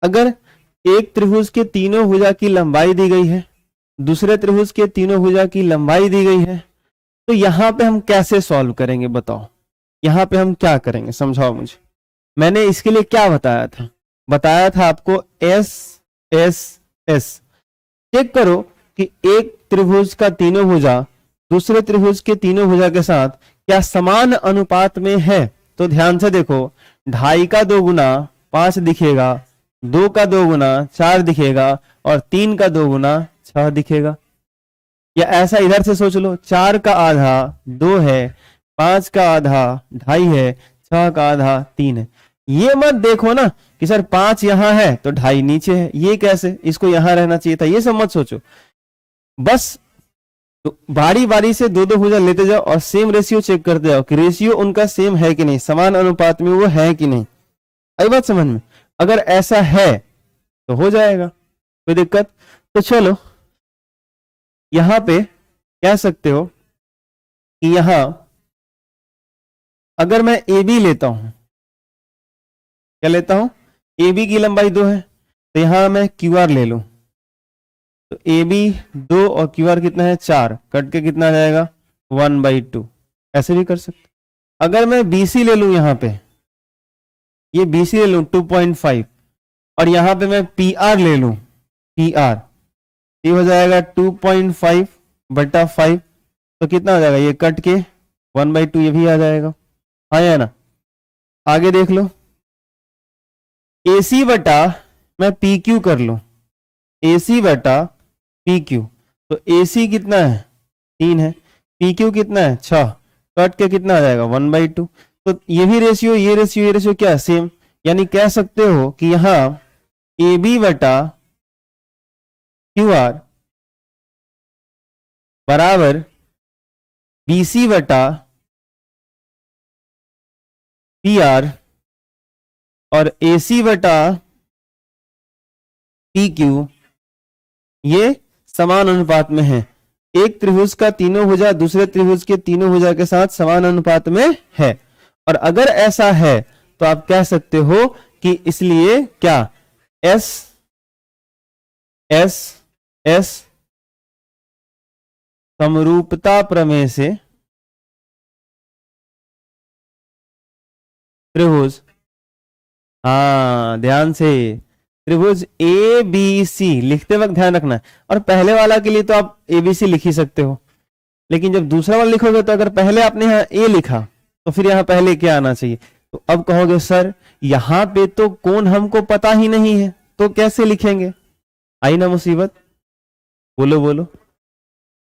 अगर एक त्रिभुज के तीनों भुजा की लंबाई दी गई है, दूसरे त्रिभुज के तीनों भुजा की लंबाई दी गई है, तो यहां पे हम कैसे सॉल्व करेंगे बताओ? यहां पे हम क्या करेंगे समझाओ मुझे। मैंने इसके लिए क्या बताया था आपको एस एस एस। चेक करो कि एक त्रिभुज का तीनों भुजा दूसरे त्रिभुज के तीनों भुजा के साथ क्या समान अनुपात में है। तो ध्यान से देखो, 2.5 का 2 गुना 5 दिखेगा, 2 का 2 गुना 4 दिखेगा और 3 का 2 गुना 6 दिखेगा। या ऐसा इधर से सोच लो, 4 का आधा 2 है, 5 का आधा 2.5 है, 6 का आधा 3 है। ये मत देखो ना कि सर 5 यहां है तो 2.5 नीचे है, ये कैसे, इसको यहां रहना चाहिए था, ये सब मत सोचो। बस तो बारी बारी से दो दो भुजा लेते जाओ और सेम रेशियो चेक करते जाओ कि रेशियो उनका सेम है कि नहीं, समान अनुपात में वो है कि नहीं। आई बात समझ में? अगर ऐसा है तो हो जाएगा, कोई दिक्कत। तो चलो यहां पे कह सकते हो कि यहां अगर मैं ए बी लेता हूं, क्या लेता हूं, ए बी की लंबाई 2 है, तो यहां मैं क्यू आर ले लूं, तो ए बी 2 और क्यू आर कितना है 4, कट के कितना आ जाएगा 1/2। ऐसे भी कर सकते। अगर मैं बी सी ले लूं, यहां पे ये बी सी ले लूं 2.5 और यहां पे मैं पी आर ले लूं, पी आर, ये हो जाएगा 2.5/5, तो कितना आ जाएगा, ये कट के 1/2 ये भी आ जाएगा। हाँ या ना? आगे देख लो, ए सी बटा मैं पी क्यू कर लूं, ए सी बटा पी क्यू, तो ए सी कितना है 3 है, पी क्यू कितना है 6, कट के कितना आ जाएगा 1/2। तो ये भी रेशियो, ये रेशियो, ये रेशियो क्या है सेम, यानी कह सकते हो कि यहां ए बी बटा क्यू आर बराबर बी सी बटा पी आर और ए सी बटा पी क्यू ये समान अनुपात में है। एक त्रिभुज का तीनों भुजा दूसरे त्रिभुज के तीनों भुजा के साथ समान अनुपात में है। और अगर ऐसा है तो आप कह सकते हो कि इसलिए क्या एस एस एस समरूपता प्रमेय से त्रिभुज, हाँ ध्यान से, त्रिभुज ए बी सी लिखते वक्त ध्यान रखना है। और पहले वाला के लिए तो आप ए बी सी लिख ही सकते हो, लेकिन जब दूसरा वाला लिखोगे तो अगर पहले आपने यहाँ ए लिखा तो फिर यहाँ पहले क्या आना चाहिए। तो अब कहोगे सर यहाँ पे तो कोण हमको पता ही नहीं है, तो कैसे लिखेंगे? आई ना मुसीबत? बोलो बोलो,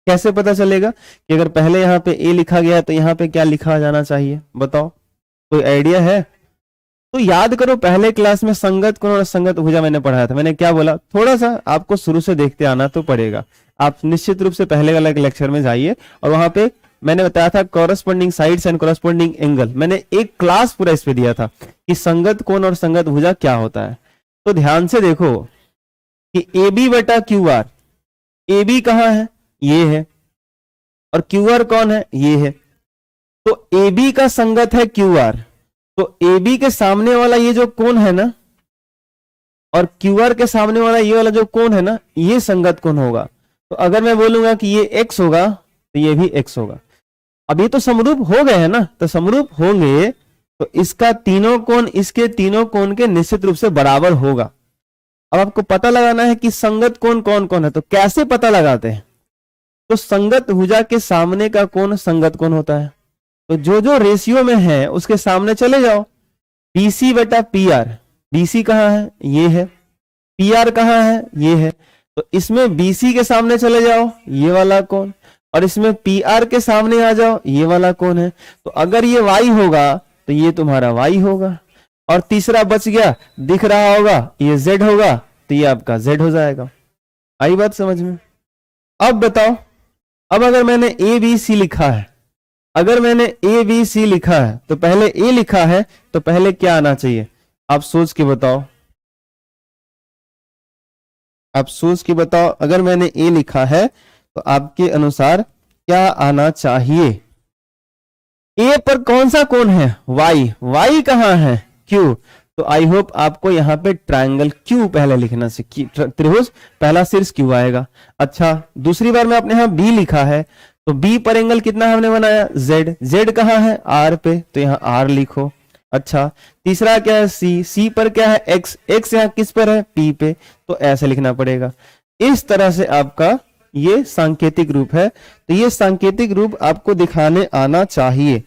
कैसे पता चलेगा कि अगर पहले यहाँ पे ए लिखा गया तो यहाँ पे क्या लिखा जाना चाहिए? बताओ, कोई आइडिया है? तो याद करो, पहले क्लास में संगत कोण और संगत भुजा मैंने पढ़ाया था। मैंने क्या बोला, थोड़ा सा आपको शुरू से देखते आना तो पड़ेगा। आप निश्चित रूप से पहले वाला लेक्चर में जाइए और वहां पे मैंने बताया था corresponding sides and corresponding angle. मैंने एक क्लास पूरा इस पे दिया था कि संगत कोण और संगत भुजा क्या होता है। तो ध्यान से देखो कि ए बी बटा क्यू आर, ए बी कहां है, ये है, और क्यू आर कौन है, ये है। तो ए बी का संगत है क्यू आर, तो ए बी के सामने वाला ये जो कोण है ना, और क्यू आर के सामने वाला ये वाला जो कोण है ना, ये संगत कोण होगा। तो अगर मैं बोलूंगा कि ये x होगा तो ये भी x होगा। अब ये तो समरूप हो गए हैं ना, तो समरूप होंगे तो इसका तीनों कोण इसके तीनों कोण के निश्चित रूप से बराबर होगा। अब आपको पता लगाना है कि संगत कोण कौन कौन है। तो कैसे पता लगाते हैं? तो संगत भुजा के सामने का कोण संगत कोण होता है। तो जो जो रेशियो में है उसके सामने चले जाओ। BC बटा PR, BC कहां है, ये है, PR कहां है, ये है। तो इसमें BC के सामने चले जाओ, ये वाला कोण, और इसमें PR के सामने आ जाओ, ये वाला कोण है। तो अगर ये Y होगा तो ये तुम्हारा Y होगा, और तीसरा बच गया दिख रहा होगा, ये Z होगा, तो ये आपका Z हो जाएगा। आई बात समझ में? अब बताओ, अब अगर मैंने ABC लिखा है, अगर मैंने ABC लिखा है तो पहले A लिखा है तो पहले क्या आना चाहिए? आप सोच के बताओ, आप सोच के बताओ। अगर मैंने A लिखा है तो आपके अनुसार क्या आना चाहिए? A पर कौन सा कोण है? Y, Y कहां है? Q, तो आई होप आपको यहाँ पे ट्रायंगल क्यू पहले लिखना सीखी, त्रिभुज पहला शीर्ष क्यू आएगा। अच्छा, दूसरी बार में आपने यहाँ बी लिखा है, तो बी पर एंगल कितना हमने बनाया, जेड। जेड कहाँ है, आर पे, तो यहाँ आर लिखो। अच्छा, तीसरा क्या है, सी। सी पर क्या है, एक्स। एक्स यहाँ किस पर है, पी पे, तो ऐसे लिखना पड़ेगा। इस तरह से आपका ये सांकेतिक रूप है। तो ये सांकेतिक रूप आपको दिखाने आना चाहिए।